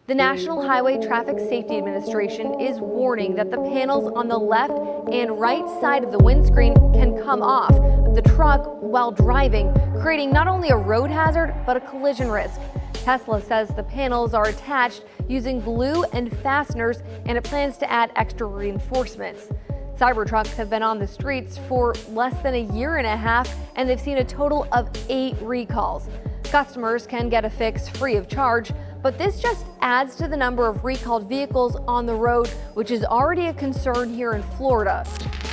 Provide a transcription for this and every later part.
The National Highway Traffic Safety Administration is warning that the panels on the left and right side of the windscreen can come off the truck while driving, creating not only a road hazard, but a collision risk. Tesla says the panels are attached using glue and fasteners, and it plans to add extra reinforcements. Cybertrucks have been on the streets for less than a year and a half, and they've seen a total of 8 recalls. Customers can get a fix free of charge, but this just adds to the number of recalled vehicles on the road, which is already a concern here in Florida.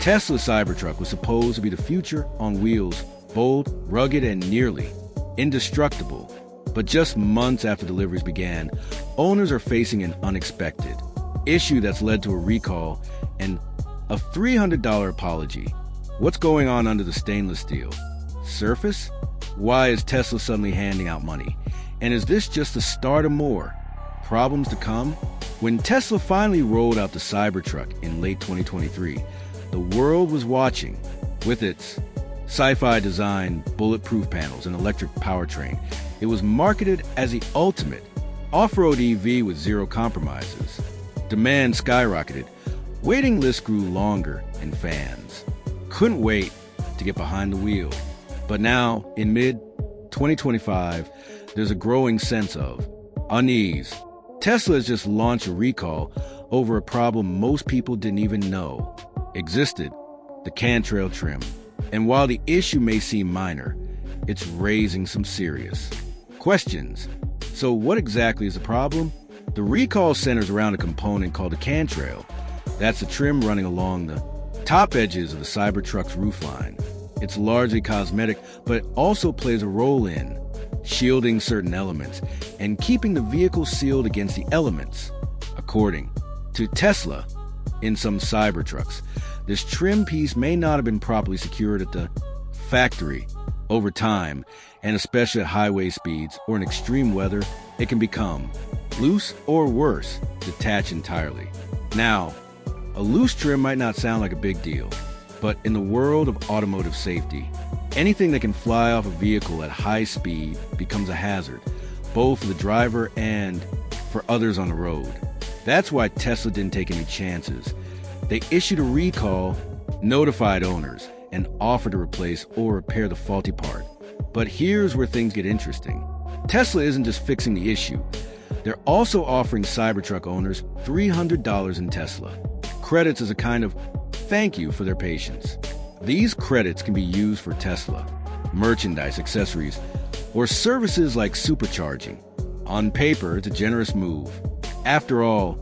Tesla's Cybertruck was supposed to be the future on wheels, bold, rugged, and nearly indestructible. But just months after deliveries began, owners are facing an unexpected issue that's led to a recall and a $300 apology. What's going on under the stainless steel surface? Why is Tesla suddenly handing out money? And is this just the start of more problems to come? When Tesla finally rolled out the Cybertruck in late 2023, the world was watching. With its sci-fi design, bulletproof panels, and electric powertrain, it was marketed as the ultimate off-road EV with zero compromises. Demand skyrocketed, waiting lists grew longer, and fans couldn't wait to get behind the wheel. But now, in mid-2025, there's a growing sense of unease. Tesla has just launched a recall over a problem most people didn't even know existed, the cantrail trim. And while the issue may seem minor, it's raising some serious questions. So what exactly is the problem? The recall centers around a component called a cantrail. That's the trim running along the top edges of the Cybertruck's roofline. It's largely cosmetic, but it also plays a role in shielding certain elements and keeping the vehicle sealed against the elements. According to Tesla, in some Cybertrucks, this trim piece may not have been properly secured at the factory. Over time, and especially at highway speeds or in extreme weather, it can become loose or worse, detach entirely. Now, a loose trim might not sound like a big deal, but in the world of automotive safety, anything that can fly off a vehicle at high speed becomes a hazard, both for the driver and for others on the road. That's why Tesla didn't take any chances. They issued a recall, notified owners, and offered to replace or repair the faulty part. But here's where things get interesting. Tesla isn't just fixing the issue. They're also offering Cybertruck owners $300 in Tesla credits as a kind of thank you for their patience. These credits can be used for Tesla, merchandise, accessories, or services like supercharging. On paper, it's a generous move. After all,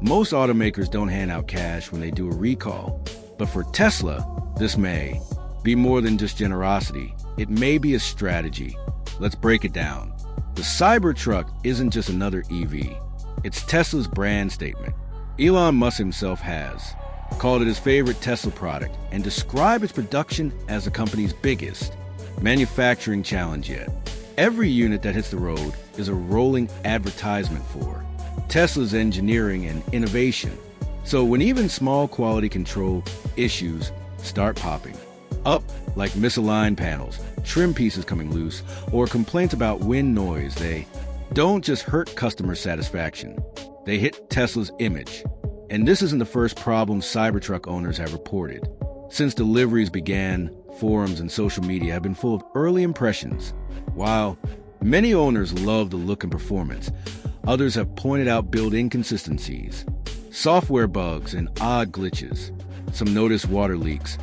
most automakers don't hand out cash when they do a recall. But for Tesla, this may be more than just generosity. It may be a strategy. Let's break it down. The Cybertruck isn't just another EV. It's Tesla's brand statement. Elon Musk himself has called it his favorite Tesla product and described its production as the company's biggest manufacturing challenge yet. Every unit that hits the road is a rolling advertisement for Tesla's engineering and innovation. So when even small quality control issues start popping up, like misaligned panels, trim pieces coming loose, or complaints about wind noise, they don't just hurt customer satisfaction. They hit Tesla's image. And this isn't the first problem Cybertruck owners have reported. Since deliveries began, forums and social media have been full of early impressions. While many owners love the look and performance, others have pointed out build inconsistencies, software bugs, and odd glitches. Some noticed water leaks.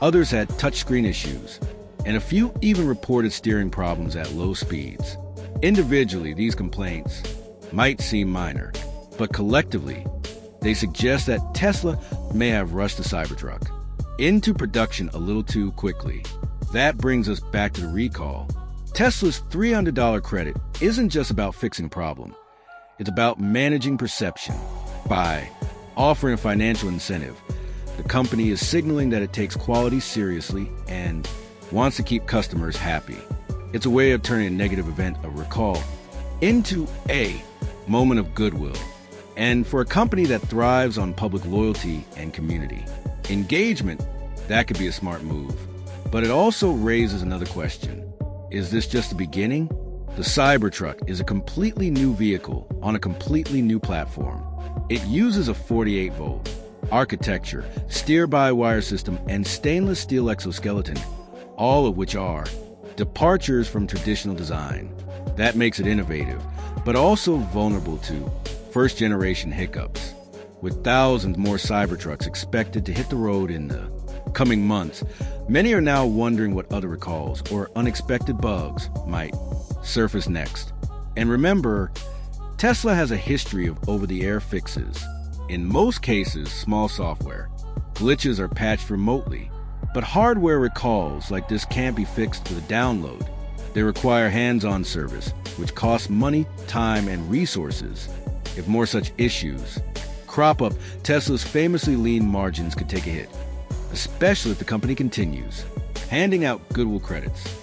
Others had touchscreen issues, and a few even reported steering problems at low speeds. Individually, these complaints might seem minor, but collectively, they suggest that Tesla may have rushed the Cybertruck into production a little too quickly. That brings us back to the recall. Tesla's $300 credit isn't just about fixing a problem. It's about managing perception. By offering a financial incentive, the company is signaling that it takes quality seriously and wants to keep customers happy. It's a way of turning a negative event, a recall, into a moment of goodwill. And for a company that thrives on public loyalty and community engagement, that could be a smart move. But it also raises another question. Is this just the beginning? The Cybertruck is a completely new vehicle on a completely new platform. It uses a 48-volt architecture, steer-by-wire system, and stainless steel exoskeleton, all of which are departures from traditional design. That makes it innovative, but also vulnerable to first-generation hiccups. With thousands more Cybertrucks expected to hit the road in the coming months, many are now wondering what other recalls or unexpected bugs might surface next. And remember, Tesla has a history of over-the-air fixes. In most cases, small software. Glitches are patched remotely, but hardware recalls like this can't be fixed with a download. They require hands-on service, which costs money, time, and resources. If more such issues crop up, Tesla's famously lean margins could take a hit, especially if the company continues handing out goodwill credits.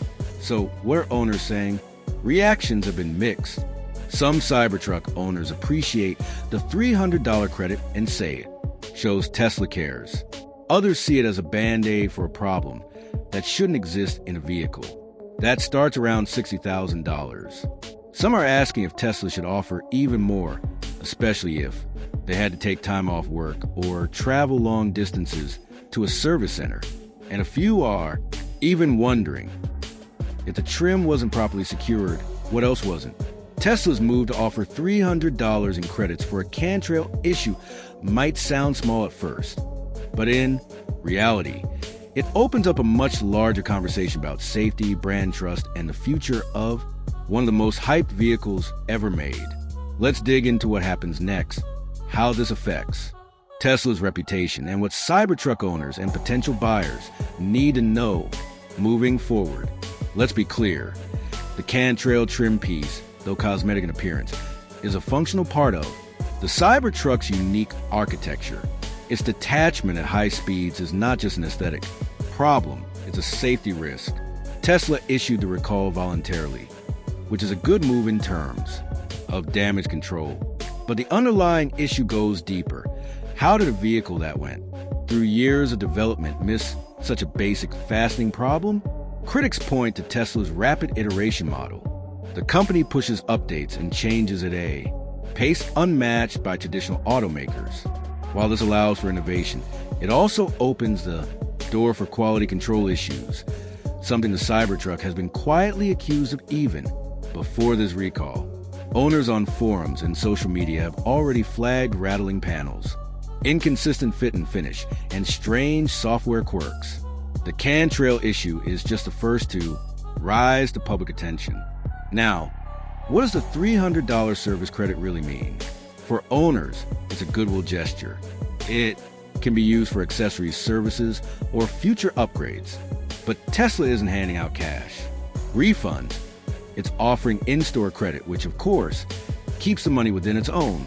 So what are owners saying? Reactions have been mixed. Some Cybertruck owners appreciate the $300 credit and say it shows Tesla cares. Others see it as a band-aid for a problem that shouldn't exist in a vehicle. That starts around $60,000. Some are asking if Tesla should offer even more, especially if they had to take time off work or travel long distances to a service center. And a few are even wondering, if the trim wasn't properly secured, what else wasn't? Tesla's move to offer $300 in credits for a cantrail issue might sound small at first, but in reality, it opens up a much larger conversation about safety, brand trust, and the future of one of the most hyped vehicles ever made. Let's dig into what happens next, how this affects Tesla's reputation, and what Cybertruck owners and potential buyers need to know moving forward. Let's be clear, the cantrail trim piece, though cosmetic in appearance, is a functional part of the Cybertruck's unique architecture. Its detachment at high speeds is not just an aesthetic problem, it's a safety risk. Tesla issued the recall voluntarily, which is a good move in terms of damage control. But the underlying issue goes deeper. How did a vehicle that went through years of development miss such a basic fastening problem? Critics point to Tesla's rapid iteration model. The company pushes updates and changes at a pace unmatched by traditional automakers. While this allows for innovation, it also opens the door for quality control issues, something the Cybertruck has been quietly accused of even before this recall. Owners on forums and social media have already flagged rattling panels, inconsistent fit and finish, and strange software quirks. The cantrail issue is just the first to rise to public attention. Now, what does the $300 service credit really mean? For owners, it's a goodwill gesture. It can be used for accessories, services, or future upgrades. But Tesla isn't handing out cash. Refunds. It's offering in-store credit, which of course keeps the money within its own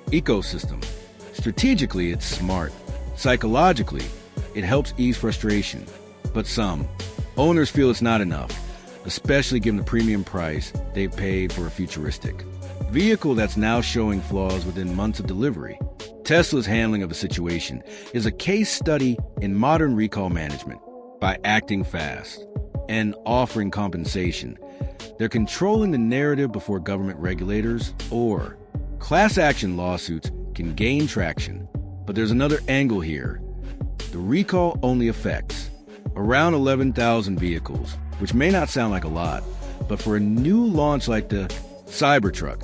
ecosystem. Strategically, it's smart. Psychologically, it helps ease frustration. But some owners feel it's not enough, especially given the premium price they've paid for a futuristic vehicle that's now showing flaws within months of delivery. Tesla's handling of the situation is a case study in modern recall management. By acting fast and offering compensation, they're controlling the narrative before government regulators or class action lawsuits can gain traction. But there's another angle here. The recall only affects around 11,000 vehicles, which may not sound like a lot, but for a new launch like the Cybertruck,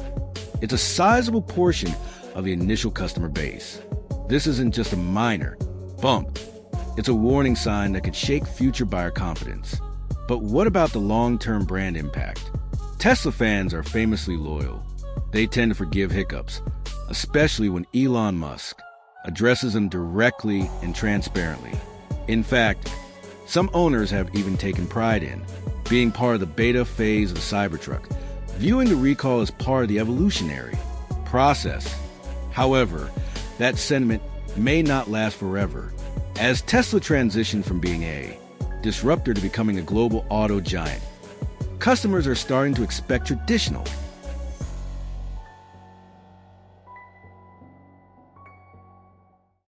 it's a sizable portion of the initial customer base. This isn't just a minor bump. It's a warning sign that could shake future buyer confidence. But what about the long-term brand impact? Tesla fans are famously loyal. They tend to forgive hiccups, especially when Elon Musk addresses them directly and transparently. In fact, some owners have even taken pride in being part of the beta phase of the Cybertruck, viewing the recall as part of the evolutionary process. However, that sentiment may not last forever. As Tesla transitioned from being a disruptor to becoming a global auto giant, customers are starting to expect traditional